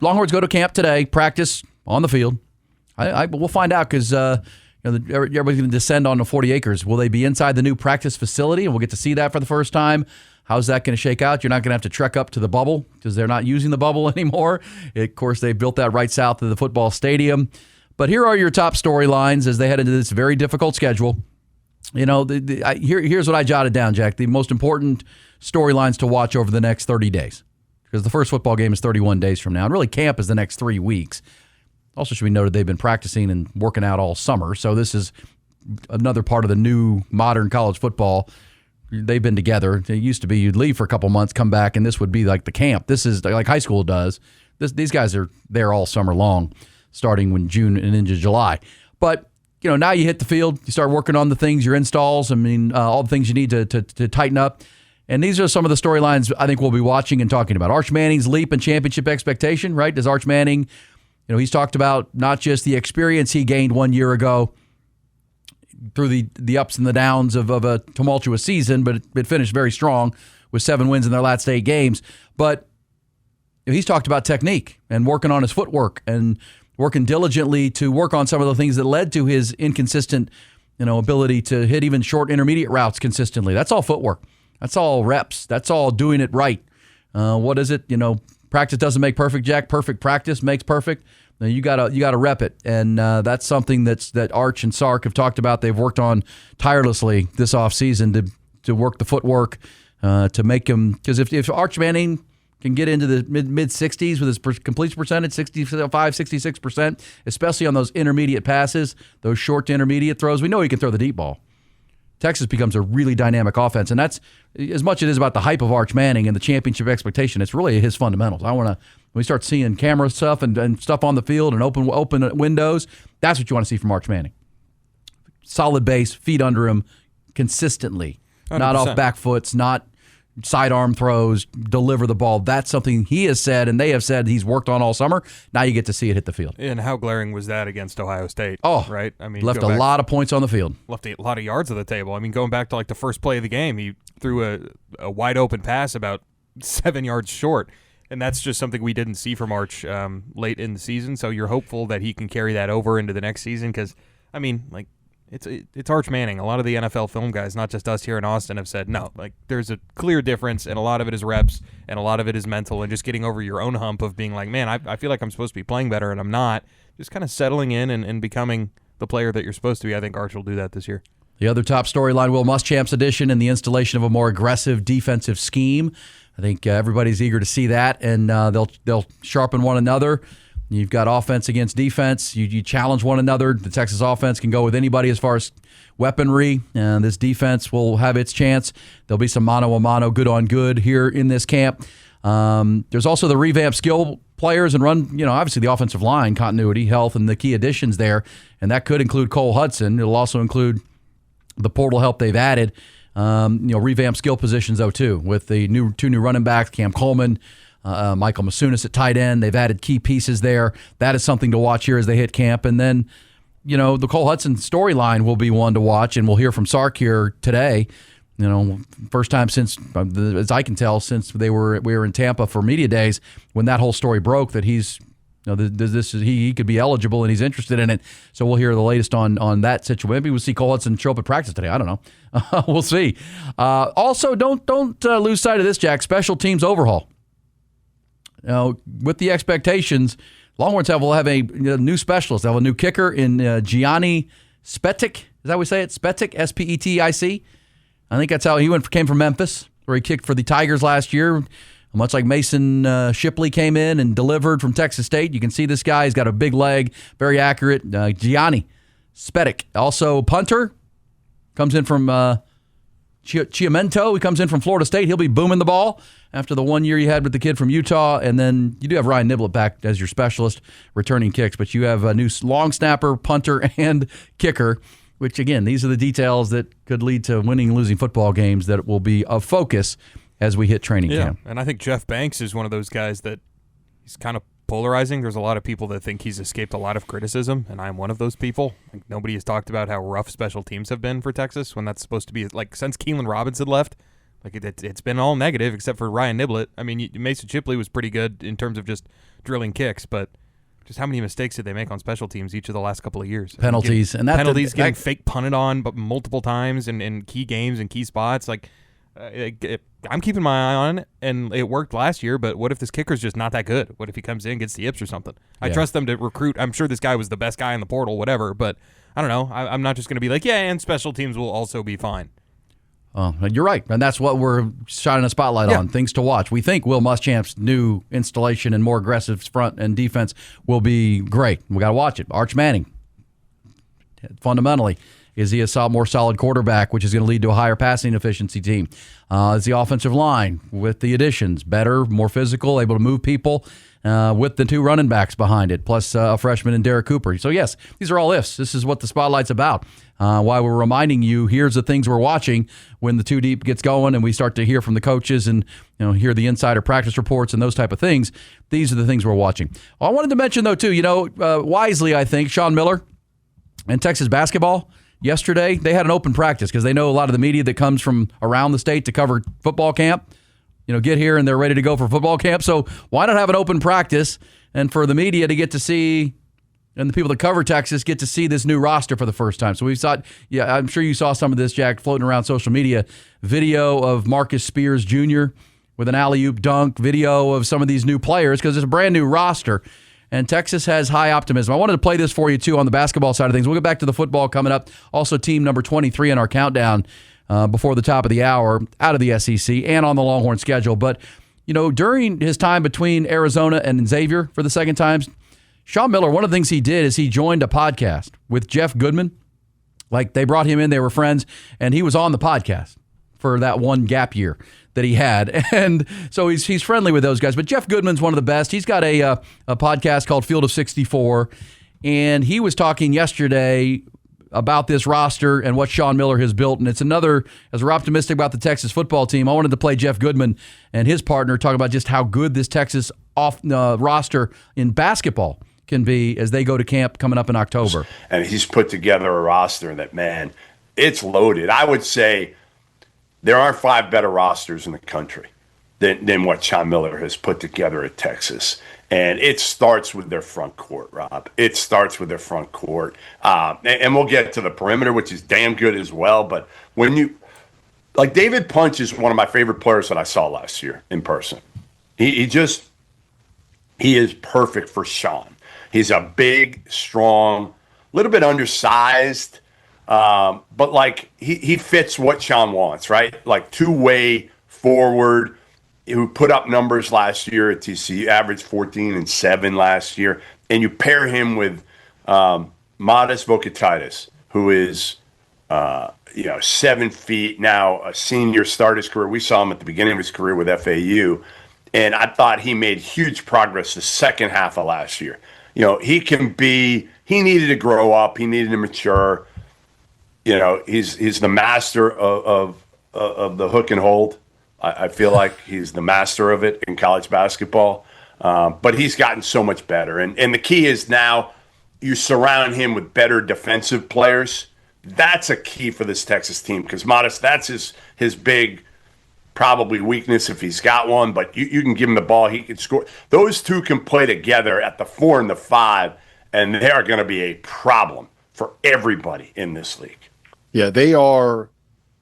Longhorns go to camp today, practice on the field. We'll find out because everybody's going to descend on the 40 acres. Will they be inside the new practice facility? And we'll get to see that for the first time. How's that going to shake out? You're not going to have to trek up to the bubble because they're not using the bubble anymore. Of course, they built that right south of the football stadium. But here are your top storylines as they head into this very difficult schedule. Here's what I jotted down, Jack. The most important storylines to watch over the next 30 days. Because the first football game is 31 days from now. And really, camp is the next 3 weeks. Also should be noted they've been practicing and working out all summer. So this is another part of the new modern college football. They've been together. It used to be you'd leave for a couple months, come back, and this would be like the camp. This is like high school does. These guys are there all summer long, starting in June and into July. But now you hit the field, you start working on the things, your installs. All the things you need to tighten up. And these are some of the storylines I think we'll be watching and talking about. Arch Manning's leap in championship expectation, right? Does Arch Manning, he's talked about not just the experience he gained 1 year ago through the ups and the downs of a tumultuous season, but it finished very strong with 7 wins in their last 8 games. But he's talked about technique and working on his footwork and working diligently to work on some of the things that led to his inconsistent, ability to hit even short intermediate routes consistently. That's all footwork. That's all reps. That's all doing it right. What is it? Practice doesn't make perfect, Jack. Perfect practice makes perfect. Now you gotta rep it, and that's something that Arch and Sark have talked about. They've worked on tirelessly this offseason to work the footwork to make him, because if Arch Manning can get into the mid 60s with his completion percentage, 65, 66%, especially on those intermediate passes, those short to intermediate throws, we know he can throw the deep ball. Texas becomes a really dynamic offense, and that's as much as it is about the hype of Arch Manning and the championship expectation. It's really his fundamentals. When we start seeing camera stuff and stuff on the field and open windows, that's what you want to see from Arch Manning. Solid base, feet under him, consistently, 100%. Not off back foots, not sidearm throws, deliver the ball. That's something he has said and they have said he's worked on all summer. Now you get to see it hit the field. And how glaring was that against Ohio State? Oh, right. Left a lot of points on the field. Left a lot of yards on the table. Going back to the first play of the game, he threw a wide open pass about 7 yards short. And that's just something we didn't see from Arch late in the season. So you're hopeful that he can carry that over into the next season because, it's Arch Manning. A lot of the NFL film guys, not just us here in Austin, have said, no, there's a clear difference, and a lot of it is reps, and a lot of it is mental, and just getting over your own hump of being like, man, I feel like I'm supposed to be playing better, and I'm not. Just kind of settling in and becoming the player that you're supposed to be. I think Arch will do that this year. The other top storyline, Will Muschamp's addition and the installation of a more aggressive defensive scheme. I think everybody's eager to see that, and they'll sharpen one another. You've got offense against defense. You challenge one another. The Texas offense can go with anybody as far as weaponry. And this defense will have its chance. There'll be some mano-a-mano, good-on-good here in this camp. There's also the revamped skill players and run, obviously the offensive line, continuity, health, and the key additions there. And that could include Cole Hudson. It'll also include the portal help they've added. Revamped skill positions, though, too, with the two new running backs, Cam Coleman, Michael Masunis at tight end. They've added key pieces there. That is something to watch here as they hit camp. And then, the Cole Hudson storyline will be one to watch, and we'll hear from Sark here today. First time since, as I can tell, since we were in Tampa for media days when that whole story broke that he's, he could be eligible and he's interested in it. So we'll hear the latest on that situation. Maybe we'll see Cole Hudson show up at practice today. I don't know. We'll see. Also, don't lose sight of this, Jack. Special teams overhaul. With the expectations, Longhorns will have a new specialist. They'll have a new kicker in Gianni Spetic. Is that how we say it? Spetic, S-P-E-T-I-C. I think that's how he came from Memphis, where he kicked for the Tigers last year. Much like Mason Shipley came in and delivered from Texas State. You can see this guy. He's got a big leg, very accurate. Gianni Spetic. Also, punter, comes in from Chiamento. He comes in from Florida State. He'll be booming the ball after the 1 year you had with the kid from Utah. And then you do have Ryan Niblett back as your specialist returning kicks. But you have a new long snapper, punter, and kicker, which, again, these are the details that could lead to winning and losing football games that will be of focus as we hit training camp. And I think Jeff Banks is one of those guys that he's kind of polarizing. There's a lot of people that think he's escaped a lot of criticism, and I'm one of those people. Nobody has talked about how rough special teams have been for Texas when that's supposed to be, since Keelan Robinson left, it's been all negative except for Ryan Niblett. Mason Shipley was pretty good in terms of just drilling kicks, but just how many mistakes did they make on special teams each of the last couple of years? Penalties. Getting fake punted on but multiple times in key games and key spots. Like, I'm keeping my eye on it, and it worked last year, but what if this kicker's just not that good? What if he comes in, gets the yips or something? I trust them to recruit. I'm sure this guy was the best guy in the portal, whatever, but I don't know. I'm not just going to be like, yeah, and special teams will also be fine. You're right, and that's what we're shining a spotlight on, things to watch. We think Will Muschamp's new installation and more aggressive front and defense will be great. We got to watch it. Arch Manning, fundamentally, is he a more solid quarterback, which is going to lead to a higher passing efficiency team? Is the offensive line, with the additions, better, more physical, able to move people, with the 2 running backs behind it, plus a freshman in Derek Cooper. So, yes, these are all ifs. This is what the spotlight's about. Why we're reminding you, here's the things we're watching when the 2 deep gets going and we start to hear from the coaches and hear the insider practice reports and those type of things. These are the things we're watching. I wanted to mention, though, too, wisely, I think, Sean Miller and Texas basketball yesterday, they had an open practice because they know a lot of the media that comes from around the state to cover football camp, get here and they're ready to go for football camp. So why not have an open practice and for the media to get to see, and the people that cover Texas get to see this new roster for the first time. So we saw, I'm sure you saw some of this, Jack, floating around social media, video of Marcus Spears Jr. with an alley-oop dunk, video of some of these new players because it's a brand new roster. And Texas has high optimism. I wanted to play this for you, too, on the basketball side of things. We'll get back to the football coming up. Also, team number 23 in our countdown before the top of the hour out of the SEC and on the Longhorn schedule. But, during his time between Arizona and Xavier for the second time, Sean Miller, one of the things he did is he joined a podcast with Jeff Goodman. Like, they brought him in, they were friends, and he was on the podcast for that one gap year that he had. And so he's friendly with those guys. But Jeff Goodman's one of the best. He's got a podcast called Field of 64, and he was talking yesterday about this roster and what Sean Miller has built. And it's another, as we're optimistic about the Texas football team, I wanted to play Jeff Goodman and his partner talk about just how good this Texas roster in basketball can be as they go to camp coming up in October. And he's put together a roster that, man, it's loaded. I would say there are 5 better rosters in the country than what Sean Miller has put together at Texas. And it starts with their front court, Rob. It starts with their front court. And we'll get to the perimeter, which is damn good as well. But when David Punch is one of my favorite players that I saw last year in person. He is perfect for Sean. He's a big, strong, little bit undersized, but he fits what Sean wants, right? Like 2-way forward who put up numbers last year at TCU, averaged 14 and 7 last year. And you pair him with Modest Vokatitis, who is 7 feet now, a senior, started his career. We saw him at the beginning of his career with FAU. And I thought he made huge progress the second half of last year. He needed to grow up. He needed to mature. He's the master of the hook and hold. I feel like he's the master of it in college basketball. But he's gotten so much better. And the key is now you surround him with better defensive players. That's a key for this Texas team because Modest, that's his big probably weakness if he's got one, but you can give him the ball, he can score. Those two can play together at the 4 and the 5, and they are going to be a problem for everybody in this league. Yeah, they are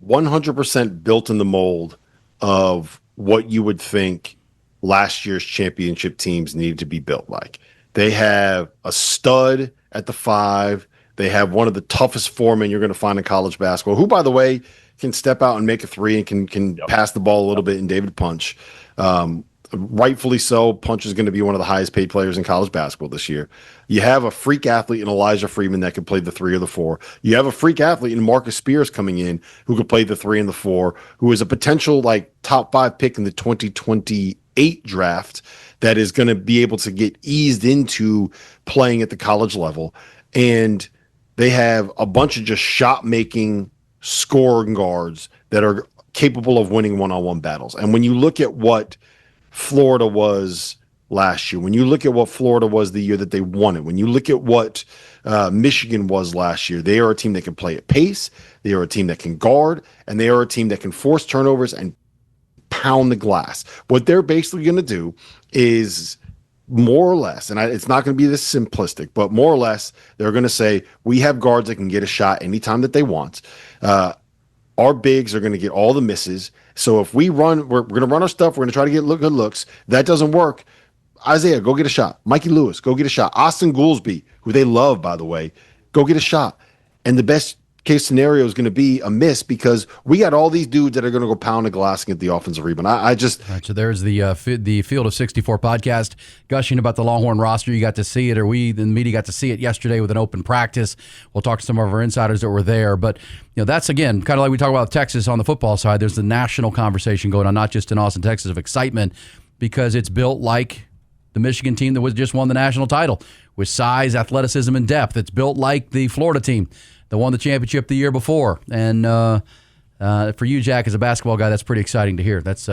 100% built in the mold of what you would think last year's championship teams needed to be built like. They have a stud at the 5. They have one of the toughest foremen you're going to find in college basketball, who, by the way, can step out and make a 3 and can pass the ball a little bit in David Punch. Rightfully so. Punch is going to be one of the highest paid players in college basketball this year. You have a freak athlete in Elijah Freeman that can play the 3 or the 4. You have a freak athlete in Marcus Spears coming in who could play the 3 and the 4, who is a potential top 5 pick in the 2028 draft that is going to be able to get eased into playing at the college level. And they have a bunch of just shot-making scoring guards that are capable of winning one-on-one battles. And when you look at what Florida was last year, when you look at what Florida was the year that they won it, when you look at what Michigan was last year, they are a team that can play at pace, they are a team that can guard, and they are a team that can force turnovers and pound the glass. What they're basically going to do is more or less, and it's not going to be this simplistic, but more or less, they're going to say, we have guards that can get a shot anytime that they want. Our bigs are going to get all the misses. So if we're going to run our stuff. We're going to try to get good looks. That doesn't work. Isaiah, go get a shot. Mikey Lewis, go get a shot. Austin Goolsby, who they love, by the way, go get a shot. And the best case scenario is going to be a miss because we got all these dudes that are going to go pound the glass and get the offensive rebound. All right, so there's the Field of 64 podcast gushing about the Longhorn roster. You got to see it, or we, the media, got to see it yesterday with an open practice. We'll talk to some of our insiders that were there. But that's, again, kind of like we talk about Texas on the football side. There's the national conversation going on, not just in Austin, Texas, of excitement because it's built like the Michigan team that just won the national title with size, athleticism, and depth. It's built like the Florida team that won the championship the year before. And for you, Jack, as a basketball guy, that's pretty exciting to hear. That's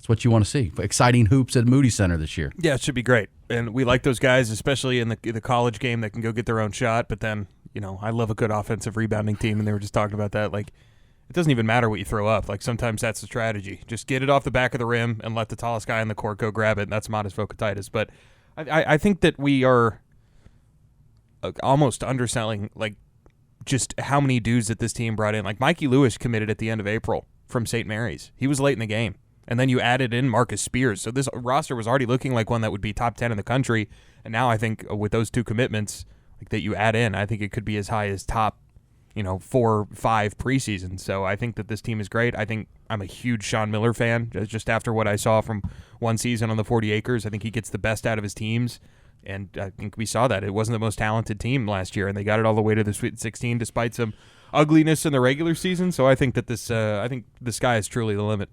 what you want to see. Exciting hoops at Moody Center this year. Yeah, it should be great. And we like those guys, especially in the college game that can go get their own shot. But then, I love a good offensive rebounding team, and they were just talking about that. Like, it doesn't even matter what you throw up. Like, sometimes that's the strategy. Just get it off the back of the rim and let the tallest guy on the court go grab it, and that's modest vocatitis. But I think that we are almost underselling, like, just how many dudes that this team brought in. Like, Mikey Lewis committed at the end of April from St. Mary's. He was late in the game. And then you added in Marcus Spears. So this roster was already looking like one that would be top 10 in the country. And now I think with those two commitments that you add in, I think it could be as high as top 4, 5 preseason. So I think that this team is great. I think I'm a huge Sean Miller fan. Just after what I saw from one season on the 40 acres, I think he gets the best out of his teams. And I think we saw that. It wasn't the most talented team last year, and they got it all the way to the Sweet 16 despite some ugliness in the regular season. So I think that the sky is truly the limit.